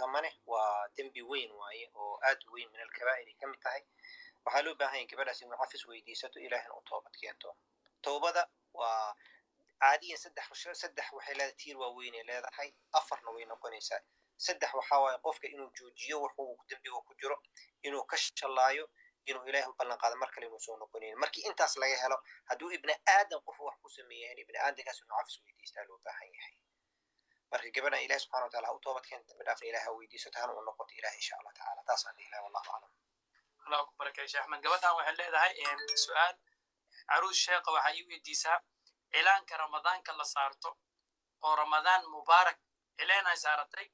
tamane waa dembi weyn waaye oo aad u weyn min alkabaa'ir ka mid tahay waxaa loo baahan yahay gabadhaas inuu cafis weydiisato ilaahina u toobad keento towbada waa caadiyan saddex waxay leedahay tiir waaweynay leedahay afarna way noqonaysaa saddex waxaa waaye qofka inuu joojiyo wuxuu dembiga ku jiro inuu ka shalaayo inuu ilaahay u ballan qaado mar kale inuu soo noqonayn markii intaas laga helo hadduu ibni aadan qof wax ku sameeyahan ibni aadankaas inuu cafis weydiistaa loo baahan yahay marka gabadhan ilahi subxana wa taala ha u toobad keenta dambi dhaafna ilahi ha weydiisato hana u noqoto ilahi insha allah tacaala taasaan dhihi lahay wallahu aclam allah ku barakay sheekh axmed gabadhan waxay leedahay su-aal caruus sheekha waxaa ii weydiisaa cilaanka ramadaanka la saarto oo ramadaan mubaarak cilaanay saaratay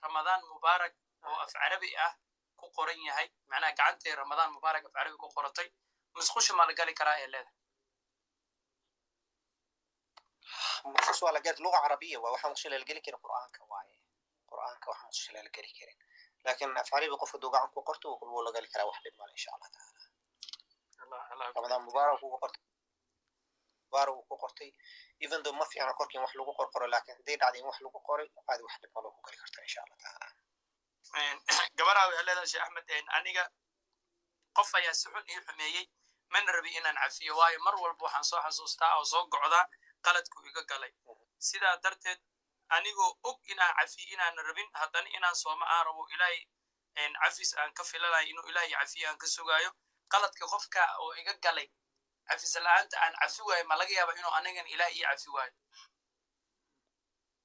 ramadaan mubaarak oo af carabi ah ku qoran yahay macnaha gacantay ramadaan mubaarak af carabi ku qoratay musqusha ma la gali karaa ee leedahay musqusha waa la gali luga carabiya waa waxaa musqusha la geli karin qur'aanka waaye qur'aanka waxaa musqusha la geli karin laakiin af carabi qofka duu gacan ku qorto wuu la gali karaa wax dhib male insha allah taala ramadaan mubaarak ugu qorto baro ku qortay even though ma fiicna korkiin wax lagu qorqoro laakiin haday dhacday in wax lagu qoray aad wax dhib malo ku gali kartaa insha allah taala gabadha waxay leedahay sheekh axmed aniga qof ayaa si xun ii xumeeyey mana rabi inaan cafiyo waayo mar walba waxaan soo xasuustaa oo soo gocdaa qaladku iga galay sidaa darteed anigoo og inaan cafiyo inaan rabin haddana inaan sooma aan rabo ilaahay cafis aan ka filanayo inuu ilaahay cafiyo aan ka sugaayo qaladka qofka oo iga galay cafis la'aanta aan cafi waayo ma laga yaaba inuu anigan ilaah ii cafi waayo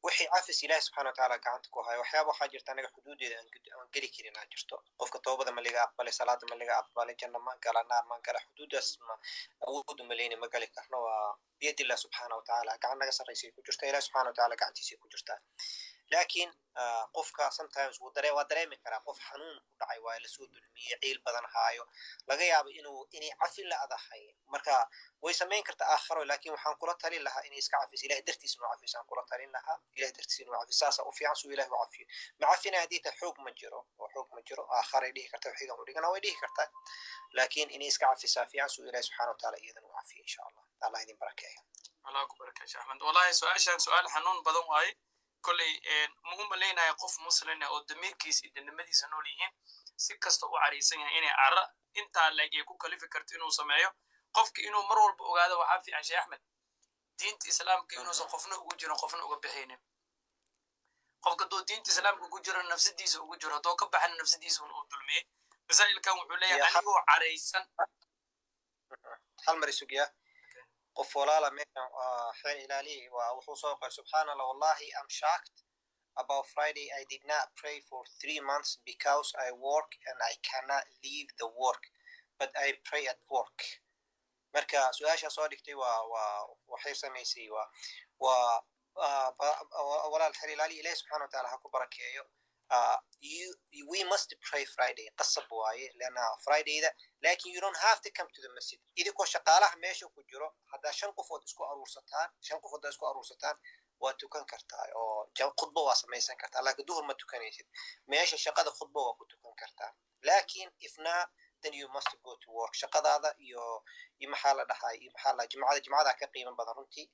wixii cafis ilaahi subxana wa taala gacanta ku hayo waxyaaba waxaa jirta anaga xuduudeeda aan geli karin aa jirto qofka toobada ma laga aqbalay salaada ma laga aqbalay janna ma gala naar ma gala xuduudaas ma awoodu maleyni ma gali karno waa biyadillah subxaana wa taala gacan naga sarraysay ku jirta ilahi subxana wa taala gacantiisay ku jirtaa laakiin qofka sometimes waa dareemi karaa qof xanuun ku dhacay waa lasoo dulmiyey ciil badan haayo laga yaabo inay cafin la adahay marka way samayn kartaa aakharo laakiin waxaan kula talin lahaa inay iska cafis ilahay dartiis inuu cafis aan kula talin lahaa ilahay dartiis inuu cafis saasa u fiican suu ilahi u cafiyo ma cafina haddii ta xoog ma jiro aakharay dhihi karta xigan u dhigana way dhihi kartaa laakiin inay iska cafisaa fiican suu ilahi subxana wa taala iyadan u cafiyo insha allah allah idin barakeeyo allah ku barakeeyo sheekh axmed wallahi su-aashan su-aal xanuun badan waaye kolley ma u malaynaya qof muslin oo damiirkiisa iyo danimadiisa nool yihiin si kasta u cariisan yahay inay cara intaa leeg ay ku kalifi karto inuu sameeyo qofka inuu mar walba ogaado waxaa fiican sheekh axmed diinta islaamka inuusan qofna ugu jirin qofna uga bixinin qofka doo diinta islaamka ugu jiro nafsadiisa ugu jiro haddoo ka baxana nafsadiisa uu dulmiyey masaa'ilkan wuxuu leeyahay anigoo caraysan hal mar isugiya qof walaala meeshan xeel ilaaliye waa wuxuu soo qoray subxaanallah wallahi I'm shocked about Friday I did not pray for 3 months because I work and I cannot leave the work but I pray at work marka su-aasha soo dhigtay waxay samaysay waa walaal xeel ilaaliye ilaahi subxaana wa taala ha ku barakeeyo we must pray Friday qasab waaye lana Fridayda laakiin you don't have to come to the masjid idinko shaqaalaha meesha ku jiro haddaa 5 qofood isku aruursataan waa tukan kartaa oo khudbo waa samaysan kartaa laakiin duhur ma tukanaysid meesha shaqada khudbo waa ku tukan kartaa laakiin if not then you must go to work shaqadaada iyo maxaa la dhahay iyo maxaa la jimcada ka qiiman badan runtii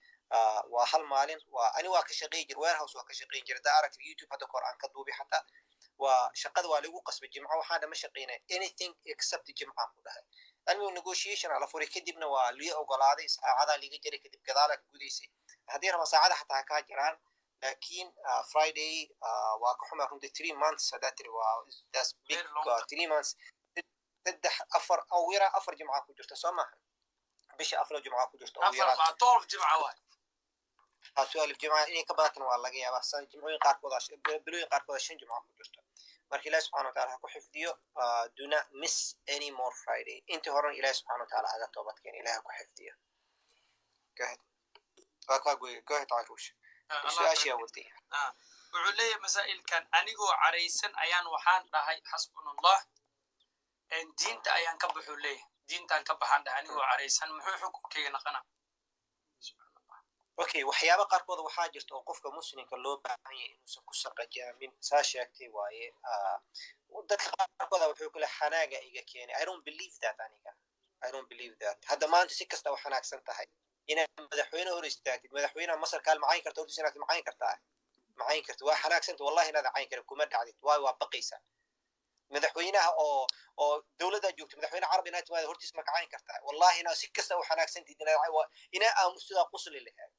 waa hal maalin ani waa ka shaqeyn jir warehouse waa ka shaqeyn jir daaragta YouTube hadda kor aan ka duubi xataa waa shaqada waa lagu qasbay jimco waxaan dhama shaqeynay anything except jimca ku dhahay anuu negotiation ala furay kadibna waa lii ogolaaday saacada liga jiray kadib gadaala gudaysay haddii raba saacada xataa ka jiraan laakiin Friday waa ka xuma runtii 3 months hadatri waa that's big 3 months saddex afar aw yara afar jimca ku jirta soo maaha bisha afar jimca ku jirta aw yara 12 jimca waa أسوأ الجماعة إني كبرت والله جيا بس جمعين قاركوداش بلوين قاركوداش جمعة كجرت مركي الله سبحانه وتعالى هكو حفظيه do not miss any more Friday أنت هرون إله سبحانه وتعالى على توبتك يعني إله هكو حفظيه قاعد قاعد عروش إيش أشياء ودي وعليه مسائل كان أنيجو عريسن أيان وحان لهاي حسبنا الله إن دينت أيان كبحوا ليه دينت أن كبحان ده أنيجو عريسن محو حكم كي نقنا okay waxyaabo qaarkood waxaa jirta oo qofka muslimka loo baahan yahay inuusan ku saqajaamin saa sheegtay waaye dadka qaarkood wuxuu kula xanaaga iga keenay I don't believe that hadda maanta si kasta wax xanaagsan tahay inaad madaxweyne hor istaagtid madaxweynaha Masar kaal macayn kartaa oo inaad macayn kartaa macayn kartid waa xanaagsanti wallahi inaad cayn karin kuma dhacdid waayo waa baqaysaa madaxweynaha oo dowladda joogto madaxweyne carabi inaad timaado hortiis ma kacayn kartaa wallahi inaa si kasta u xanaagsantiid inaa aamusidaa qusli lahaa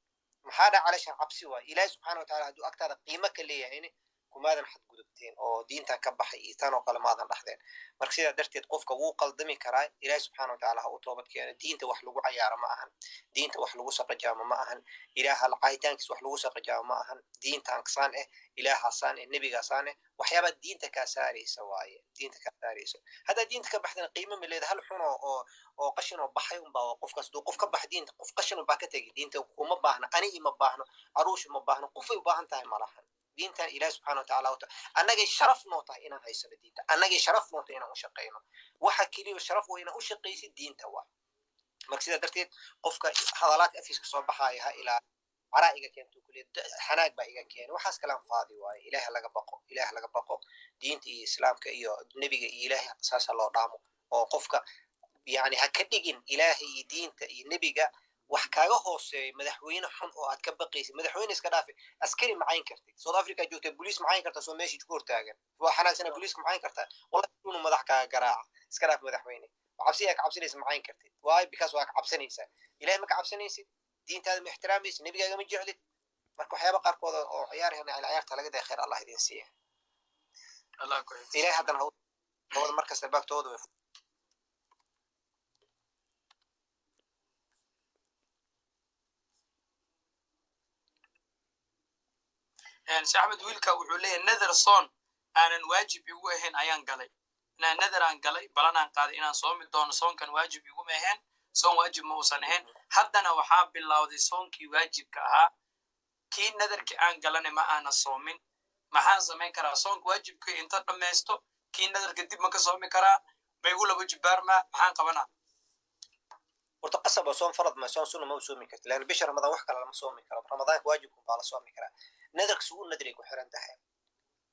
maxaa dhaca calaashan cabsi waay ilaahi subxaana wataala hadduu agtaada qiimo ka leeyahayni kumaadan xadgudubteen oo diintan ka baxay iyo tan oo kale maadan dhaxdeen marka sidaa darteed qofka wuu qaldami karaa ilaahi subxaana wataala ha u toobad keeno diinta wax lagu cayaaro ma ahan diinta wax lagu saqajaamo ma ahan ilaaha caayitaankiis wax lagu saqajaamo ma ahan diintan saan ilaahasaan nebigaasaan waxyaaba diinta kaa saaraysa waaye diinta kaa saaraysa haddaa diinta ka baxdana qiimo ma leeda hal xun oo qashin oo baxay unbaa qofkaas duu qof ka bax diinta qof qashin unbaa ka tegi diinta kuma baahna ani ima baahno aruush ima baahno qofay u baahan tahay malahan diintan ilaah subxaana watacaala annagay sharaf noo tahay inaan haysano diinta annagay sharaf noo tahay inaan u shaqayno waxa keliya sharaf waa inaan u shaqaysid diinta waa marka sidaa darteed qofka hadalaadka afiiska soo baxaaya ha ilaa caraa iga keento kulliya xanaag baa iga keena waxaas kalaan faadi waaye ilaah laga baqo diinta iyo islaamka iyo nebiga iyo ilaahay saasa loo dhaamo oo qofka yani ha ka dhigin ilaahay iyo diinta iyo nebiga wax kaaga hooseeyo madaxweyne xun oo aad ka baqaysid madaxweyne iska dhaafi askari macayn kartid south africa joogta boliis macayn kartaa soo meeshii ku hortaagan waa xanaagsana boliiska macayn kartaa wallahi inuu madax kaaga garaaca iska dhaaf madaxweyne cabsiyaa ka cabsanaysa macayn kartid waayo because waa ka cabsanaysaa ilahay ma ka cabsanaysid diintaada ma ixtiraamaysid nebigaaga ma jeclid marka waxyaaba qaarkood oo ciyaarhana ciyaarta laga day khayr allah idin siiya ilahay haddana hawada markasta baagtooda way sheekh axmed wiilka wuxuu leeyahay nether son aanan waajib igu ahayn ayaan galay inaan nether aan galay balanaan qaaday inaan soomi doono soonkan waajib iguma ahayn soon waajib ma uusan ahayn haddana waxaa bilowday soonkii waajibka ahaa kii netherkii aan galana ma aana soomin maxaan samayn karaa soonka waajibkii inta dhammaysto kii netherka dib ma ka soomi karaa ma igu laba jibaarmaa maxaan qabanaa horta qasaba soon farad ma soon sunna ma u soomi karti laana bisha ramadaan wax kale lama soomi karo ramadaanka waajibku baa la soomi karaa netherka sugu nadri ku xiran tahay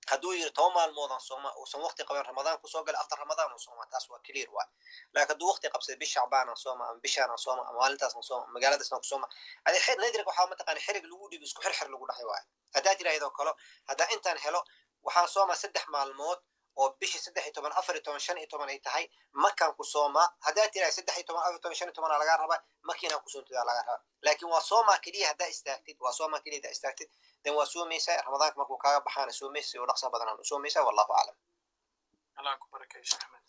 hadduu yiri 10 maalmoodan sooma uusan waqti qaban ramadaan ku soo gal after ramadaan uu sooma taas waa clear waa laakiin hadduu waqti qabsay bisha shacbaan aan sooma ama bishaan aan sooma ama maalintaas aan sooma magaaladaas aan ku sooma adi xir netherka waxaa ma taqaan xirig lagu dhigo isku xirxir lagu dhaxay waa haddaa tiraahdo kale haddaa intaan helo waxaan sooma 3 maalmood oo bishi 13 14 15 ay tahay makan ku sooma hadaa tiraa 13 14 15 laga raba makina ku soontada laga raba laakiin waa sooma kaliya hadaa istaagtid waa sooma kaliya hadaa istaagtid dan waa soomaysa ramadaanka markuu kaaga baxaana soomaysa oo dhaqso badan oo soomaysa wallahu a'lam allah ku barakeeyo sheekh axmed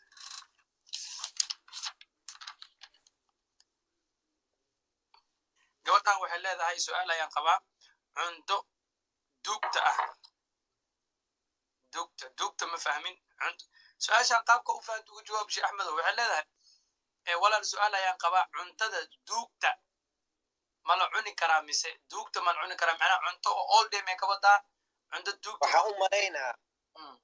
gabadhan waxay leedahay su'aal ayaan qabaa cunto duugta ah dugta ma fahmin su-aashaan qaabka u fahantu ugu jawaab sheekh axmed waxay leedahay walaal su-aal ayaan qabaa cuntada duugta ma la cuni karaa mise duugta ma la cuni karaa macnaha cunto oo all day may ka wadaa cunto duugta waxaa u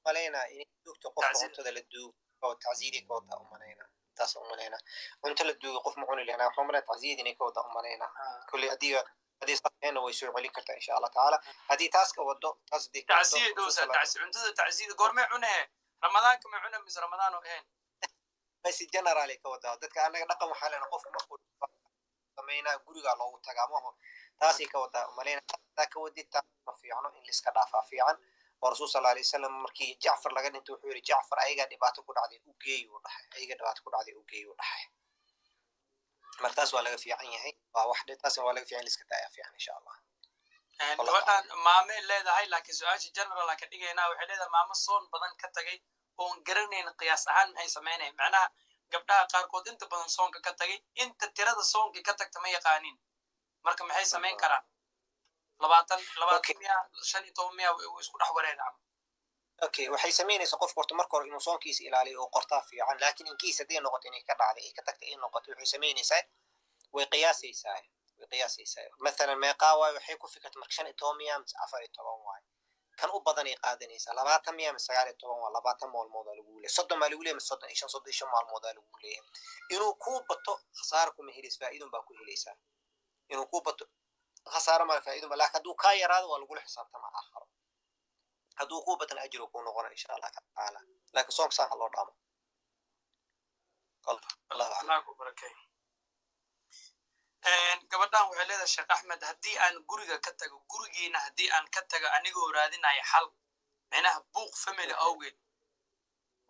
malaynaa in duugta qofka cuntada la duugo oo tacsiidi ka wadaa u malaynaa taas u malaynaa cunto la duugo qof ma cuni lahaa waxaa malaynaa tacsiidi inay ka wadaa u malaynaa kulli haddii saxeena way soo celin kartaa insha allah tacaala haddii taas ka wado taas tacsiid doosa cuntada tacsiid goormee cunee ramadaanka ma cuna mise ramadaan oo ahayn basi generally ka wadaa dadka anaga dhaqan waxaa leena qofka markuu sameynaa guriga loogu tagaa maho taasay ka wadaa malaynaa ka wadid taas ma fiicno in liska dhaafaa fiican oo rasuul sallallahu alayhi wasallam markii jacfar laga dhinto wuxuu yiri jacfar ayaga dhibaato ku dhacday u geeyo dhaxay martaas waa laga fiican yahay waa wax taas waa laga fiican liska daaya fiican insha allah gabadhan maame leedahay laakiin su-aasha general aan ka dhigaynaa waxay leedahay maamo soon badan ka tagay oon garanayn qiyaas ahaan maxay samaynayan macnaha gabdhaha qaarkood inta badan soonka ka tagay inta tirada soonkii ka tagta ma yaqaanin marka maxay samayn karaan 20 miya 15 miya isku dhex wareegaan okay waxay samaynaysaa qofku horta marka hore inuu soonkiisa ilaaliyo oo qortaa fiican laakiin inkiis haddii noqoto inay ka dhacday ay ka tagtay in noqoto waxay samaynaysaa way qiyaasaysaa مثلا meeqaa waayo waxay ku fikirta marka 15 miya mise 14 waayo kan u badan ay qaadanaysaa 20 miya mise 19 waa 20 maalmood lagu leeyahay 30 ma lagu leeyahay mise 35 maalmood lagu leeyahay inuu ku bato khasaar kuma helis faa'iido baa ku helaysaa inuu ku bato khasaar ma faa'iido ma laakiin hadduu ka yaraado waa lagu xisaabtama aakhiro hadduu ku batan ajir ku noqona insha allah taala laakiin soonka sax loo dhaamo allah ku barakeeyo gabadhan waxay leedahay sheekh axmed haddii aan guriga ka tago gurigiina haddii aan ka tago anigoo raadinayo xal micnaha buuq family awgeed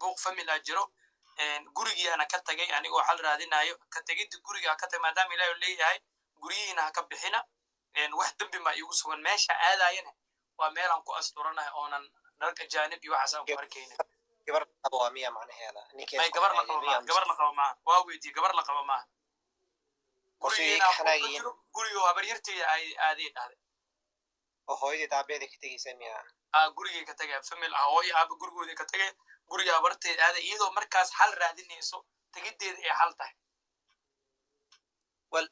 buuq family a jiro gurigiiana ka tagay anigoo xal raadinayo ka tegidda guriga ka tagay maadaama ilaahi leeyahay guryihiina ha ka bixina wax dembi ma iigu sugan meesha aadayana waa meelaan ku asturanahay oonan dharka jaanib iyo waxaas aan ku arkaynin gabar qabo waa miya macnaheeda may gabar la qabo maaha waa weydiye gabar la qabo maaha gurigo habaryarteyda aaday dhahday oo hooyadeed aabeeda ka tegaysa miya gurigay ka tagay famil ah hooyo aaba gurigoodii ka tagay guriga habarteeda aaday iyadoo markaas xal raadinayso tegiddeeda ay xal tahay wal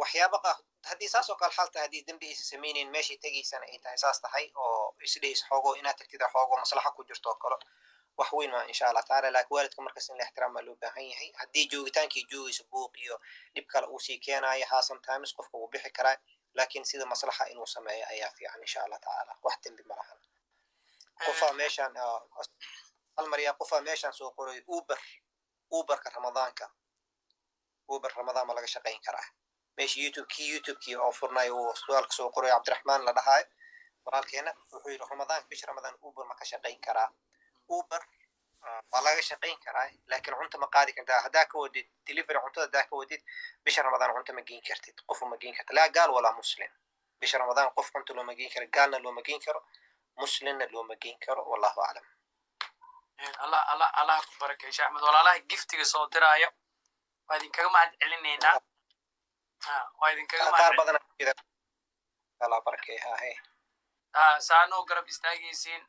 waxyaaba qaar haddii saas oo kale xal tahay haddii dembi aysa samaynayn meeshay tegaysana ay tahay saas tahay oo isdhays xoogo inaad tagtida xoogo maslaxa ku jirto oo kale wax weyn ma insha allah taala laakiin waalidka markas in la ixtiraamaa loo baahan yahay haddii joogitaankii joogaysa buuq iyo dhib kale uu sii keenaayo haa sometimes qofka wuu bixi karaa laakiin sida maslaxa inuu sameeyo ayaa fiican insha allah taala wax dembi ma lahan qofaa meeshaan hal mar yaa qofaa meeshaan soo qoray uberka ramadaanka uber ramadaan ma laga shaqayn karaa meesha youtubekii oo furnay uu su'aalka soo qoray cabdiraxmaan la dhahayo walaalkeena wuxuu yidhi ramadaanka bisha ramadaan uber ma ka shaqayn karaa uber waa laga shaqayn karaa laakiin cunta ma qaadi kartaa haddaa ka wadid delivery cuntada haddaa ka wadid bisha ramadaan cunta ma geyn kartid qofu ma geyn karta laa gaal walaa muslim bisha ramadaan qof cunta looma geyn karo gaalna looma geyn karo muslimna looma geyn karo wallahu aclam allah ku barakay sheekh axmed walaalaha giftiga soo diraayo waa idinkaga mahad celinaynaa waa idinkaga qaar badan allah barakay hahe saa noo garab istaagaysiin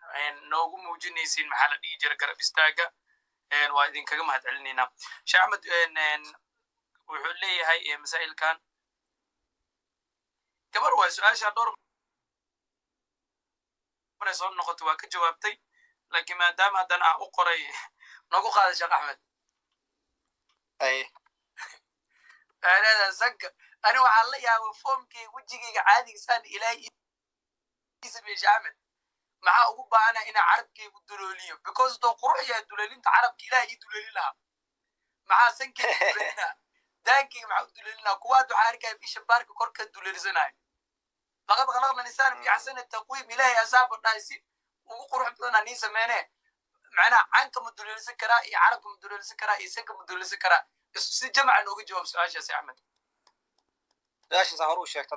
noogu muujinaysiin maxaa la dhihi jira garab istaaga waa idinkaga mahad celinaynaa sheekh axmed wuxuu leeyahay masaa'ilkan gabar waa su-aasha dhowr maray soo noqoto waa ka jawaabtay laakiin maadaama haddana aan u qoray noogu qaada sheekh axmed sanka ani waxaan la yaaba foomkii wejigayga caadigisaan ilaahay sameeye sheekh axmed maxaa ugu baahana inaa carabkaygu dulooliyo because doo qurux yahay duloolinta carabka ilaah ii duloolin lahaa maxaa sankayga duloolinaha daankayga maxaa u duloolin lahaa kuwaad waxaa arkaya bisha baarka korka duloolsanayo laqad khalaqna lisaan fi axsani taqwiim ilaahay asaaba dhahay si ugu qurux badan aan ii sameyne macnaha canka ma duloolsan karaa iyo carabka ma duloolsan karaa iyo sanka ma duloolsan karaa si jamaca nooga jawaab su-aashaasi axmed su-aashaasa hore u sheegta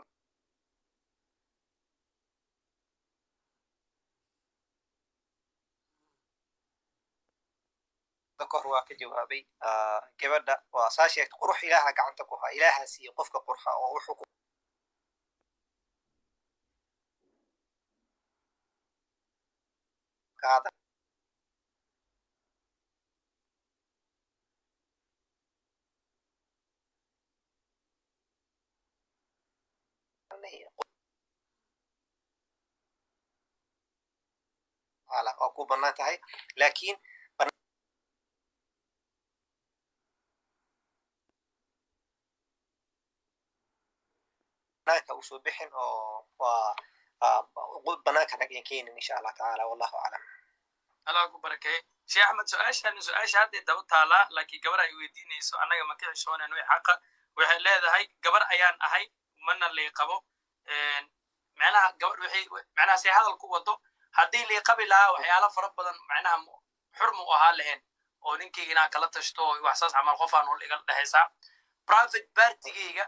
kor waa ka jawaabay gabadha waa saa sheegta qurux ilaaha gacanta ku haa ilaaha siiye qofka qurxa oo wuxuu ku qaada waa ku bannaan tahay laakiin banaanka usoo bixin oo waa banaanka nagan keenin insha allah tacaala wallahu aclam allah ku barakeeye sheekh axmed su-aasha hadday daba taalaa laakiin gabar ay weydiinayso annaga ma ka xishoonan way xaqa waxay leedahay gabar ayaan ahay mana lay qabo macnaha gabar macnaha say hadal ku wado haddii lay qabi lahaa waxyaala fara badan macnaha xurma u ahaa lahayn oo ninkayga inaa kala tashto wax saas camal qofaan ul igala dhexaysaa private partigayga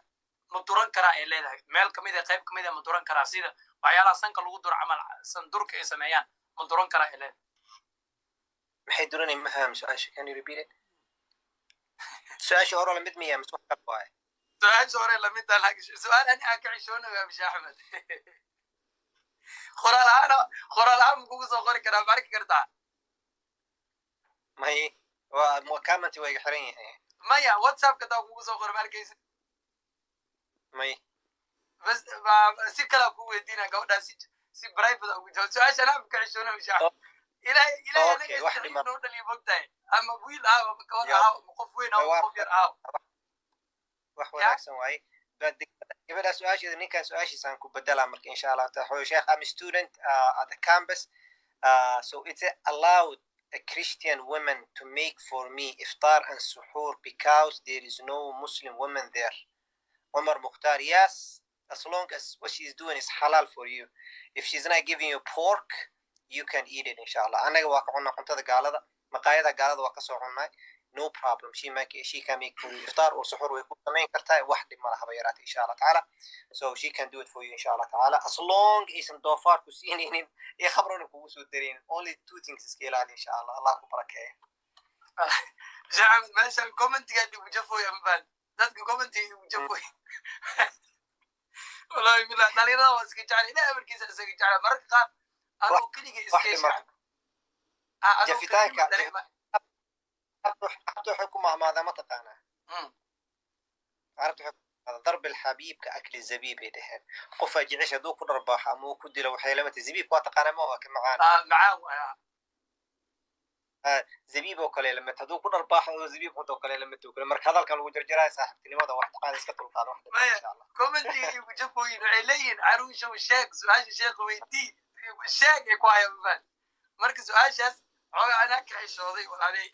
ma duran karaa ay leedahay meel kamid a qayb kamid a ma duran karaa sida waxyaalaha sanka lagu duro camal sandurka ay sameeyaan ma duran karaa ay leedahay maxay duranay ma faham su-aasha can you repeat it su-aasha hore lamid miya mise wax kale waaye su-aasha hore lamid su-aal ani aan ka xishoonaya bisha axmed qoraal ahaan kugu soo qori karaa ma arki kartaa may waa comment waa iga xiran yahay maya whatsappka taa kugu soo qori ma arkaysa may bas si kala ku weydiina gabadha si private ugu jawaab su-aasha anaa ka xishoonaya bisha axmed ilaahay anaga noo dhaliyo mogtahay ama wiil ah ama gabadh ah ama qof weyn ah ama qof yar ah wax wanaagsan waaye gabadha su-aasheeda ninkan su-aashiisaan ku bedelaa marka insha allah taala sheekh I'm a student at the campus so it's allowed a Christian woman to make for me iftar and suhoor because there is no Muslim woman there Umar Mukhtar, yes, as long as what she's doing is halal for you. If she's not giving you pork, you can eat it, inshallah. Anaga waa ka cunaa cuntada gaalada, maqaayada gaalada waa ka soo cunnay. No problem. She can make for you iftar or suhur way ku samayn kartaa wax dhib ma laha yaraatay inshallah ta'ala. So she can do it for you inshallah ta'ala, as long as doofaar ku siinaynin iyo khabrona kugu soo dareyn. Only two things iska ilaali inshallah. Allah ku barakeeyo. Jaam meesha commentiga dib u jafooy ambaan dadka commentiga u jafooy wallahi bilaa dhalinyarada waa iska jecel inay amarkiisa isaga jecel mararka qaar anuu keliga iska jecel jafitaanka عرفت حكمها ماذا ما تقانا عرفت حكمها ضرب الحبيب كأكل الزبيب يدهن قفا جعيش هدو كل رباحة مو كدي لو حيلمة الزبيب واتقانا ما هو كمعانا معاه زبيب وكله لما تدو كل رباحة وزبيب وكله لما تدو مرك هذا كان وجر جراي صاحبتي لماذا واحد قاعد يسكت القاعد واحدة إن شاء الله كومنتي وجفوين علين عروشة والشيخ سؤال الشيخ ويدي الشيخ يكوايا بفن مركز سؤال شاس أنا كعيش وضي وعلي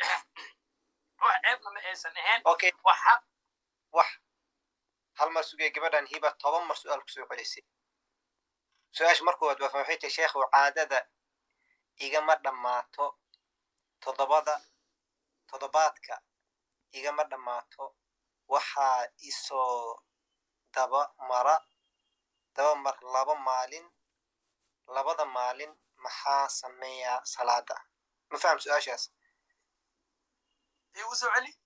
وعيب لما إيسان إهين أوكي وحق هل مرسوقي قبل هيبة طبعا سؤال كسوق عليسي سؤال مركو ودوا فمحيت يا شيخ وعادة إيجا مرة ماتو تضباطك إيجا مرة ماتو وحا إسو دبا مر لبا مالين محا سمية صلاة ما فهم سؤال شاس يوسف علي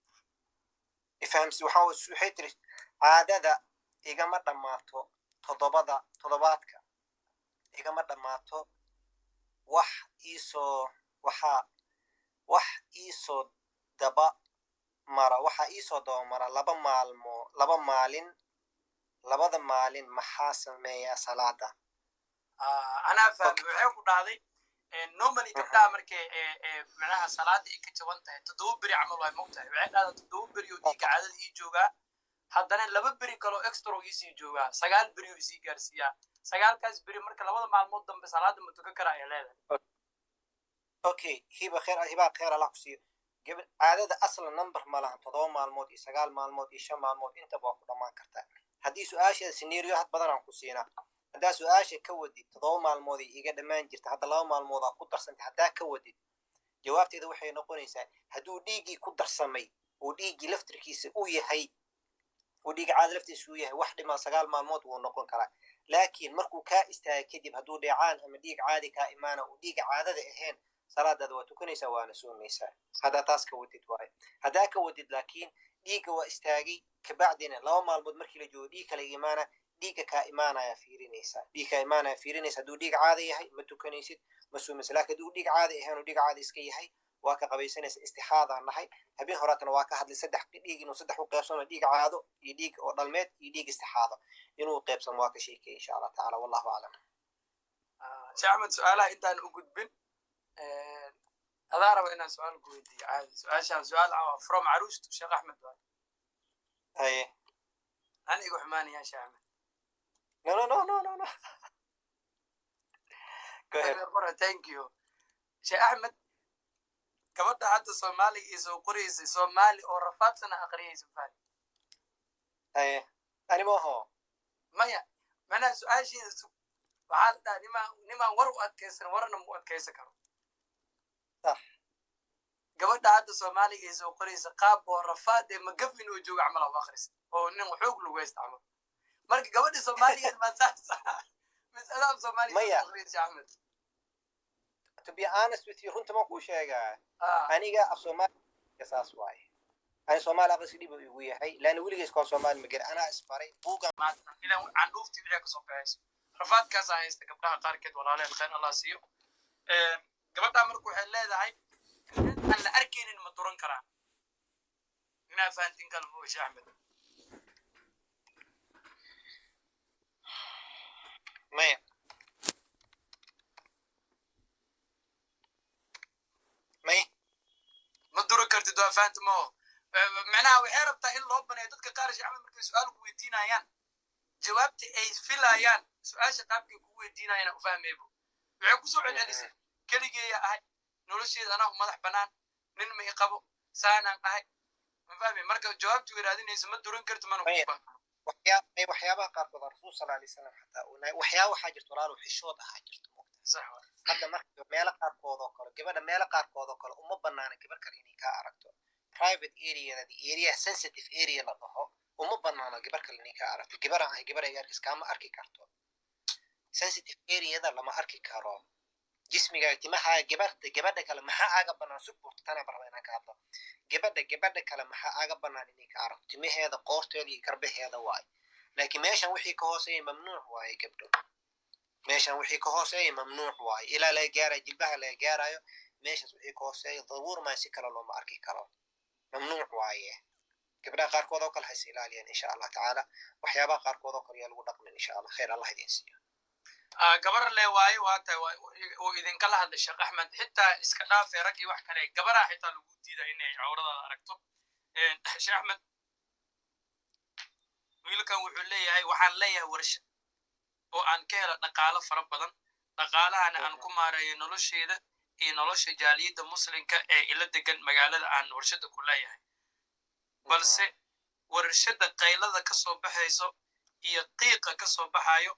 يفهم سوحاو سوحيتري عادة إيجا مرة ماتو تضباطك إيجا مرة ماتو وح إيسو دبا مرة وحا إيسو دبا مرة لبا مالين محا سمية صلاة أنا فاهم وحيكو داضي normally gabdhaha markay macnaha salaada ay ka jaban tahay 7 beri camal way moogtahay waxay dhahdaa 7 beri oo dhiiga caadada ii joogaa haddana 2 beri kaloo extra ii sii joogaa 9 beri oo isii gaarsiiyaa 9kaas beri marka labada maalmood dambe salaada ma tukan karaa ay leedahay okay hiba khair Allah ku siiyo gabadh caadada aslan number ma lahan 7 maalmood iyo 9 maalmood iyo 5 maalmood inta baa ku dhamaan kartaa haddii su'aasha scenario had badan aan ku siinaa haddaa su'aasha ka wadid 7 maalmood iga dhamaan jirta hadda 2 maalmood ku darsantay haddaa ka wadid jawaabteeda waxay noqonaysaa hadduu dhiigii ku darsamay oo dhiigii laftirkiisa uu yahay oo dhiig caadi laftiisa uu yahay wax dhima 9 maalmood uu noqon karaa laakiin markuu ka istaaga kadib hadduu dheecaan ama dhiig caadi ka imaana oo dhiig caadada ahayn salaadaada waa tukanaysaa waana soomaysaa haddaa taas ka wadid waay haddaa ka wadid laakiin dhiigga waa istaagay kabacdina 2 maalmood markii la joogo dhiig kale imaana dhiigga ka imaanaya fiirinaysa hadduu dhiig caadi yahay ma tukanaysid ma soomaysid laakiin hadduu dhiig caadi ahayn oo dhiig caadi iska yahay waa ka qabaysanaysa istixaada nahay habeen horaatana waa ka hadlay 3 dhiig inuu 3 u qaybsamo dhiig caado iyo dhiig oo dhalmeed iyo dhiig istixaada inuu qaybsamo waa ka sheekay insha Allah taala wallahu a'lam Ahmed su'aalaha intaan u gudbin هذا ربنا سؤال قويدي عادي سؤال from عروس الشيخ أحمد أيه أنا يقول حماني يا شيخ أحمد no go ahead thank you شيخ أحمد كبرت حتى صومالي إسو قريسي صومالي أو رفات سنة أقريه سفالي أيه أنا ما هو مايا مانا سؤال شيء وحالتا نما ورو أتكيسن ورنا مو أتكيسن كارو صح gabadha hadda Soomaaliga ee soo qoraysa qaab oo rafaad ee magaf inuu joogo amal oo akhris oo nin xoog lagu isticmaalo marka gabadha Soomaaliga ma saasa mas'alaha Soomaaliga akhris Ahmed to be honest with you runta ma ku sheegaa aniga af Soomaaliga saas waay ay Soomaaliga akhris dib ugu yahay laana wiligees ko Soomaali ma gar ana isbaray buuga maanta ilaa aan dhuufti wixii ka soo baxayso rafaadkaas haysta gabdhaha qaarkeed walaaleen khayr Allah siiyo gabadha markuu waxay leedahay aan la arkeenin ma duran karaa ina faantin kalmo Sheikh Ahmed ma duran kartid waa faantimo macnaha waxay rabtaa in loo baneeyo dadka qaar Sheikh Ahmed markay su'aal ku weydiinayaan jawaabta ay filayaan su'aasha qaabkay ku weydiinayaan u fahmeebo waxay ku soo celcelisay kaligeeya ahay nolosheeda anaa madax banaan nin ma iqabo saanaan ahay ma fahmi marka jawaabtu waraadinaysa ma duran karto mana ku baa waxyaabaha qaarkood rasuul sala alay salam xataa waxyaaba waxaa jirta walaalo xishood ahaa jirta hadda marka meelo qaarkood oo kale gabadha meelo qaarkood oo kale uma banaana gabar kale inay kaa aragto private areada area sensitive area la dhaho uma banaana gabar kale inay kaa aragto gabar aan gabar ay arkis kaama arki karto sensitive areada lama arki karo jismiga timaha gabadha kale maxaa aaga banaan subuurta tana barba inaan ka hadlo gabadha kale maxaa aaga banaan inay ka aragto timaheeda qoorteeda iyo garbaheeda waaye laakiin meeshan wixii ka hooseeya mamnuuc waaye gabdho meeshan wixii ka hooseeya mamnuuc waaye ilaa laga gaarayo jilbaha laga gaarayo meeshaas wixii ka hooseeya daruur maa si kale looma arki karo mamnuuc waaye gabdhaha qaarkood oo kale hayse ilaaliyaan insha allah tacaala waxyaabaha qaarkood oo kale yaa lagu dhaqmin insha allah khayr allah idin siiyo gabar le waaye waata uu idinkala hadlay sheekh axmed xitaa iska dhaafee raggii wax kale gabaraa xitaa lagu diida inay cawradaada aragto sheekh axmed wiilkan wuxuu leeyahay waxaan leeyahay warshad oo aan ka helo dhaqaalo fara badan dhaqaalahana aan ku maareeyo nolosheeda iyo nolosha jaaliyadda muslimka ee ila degan magaalada aan warshadda ku leeyahay balse warshadda qaylada ka soo baxayso iyo qiiqa ka soo baxayo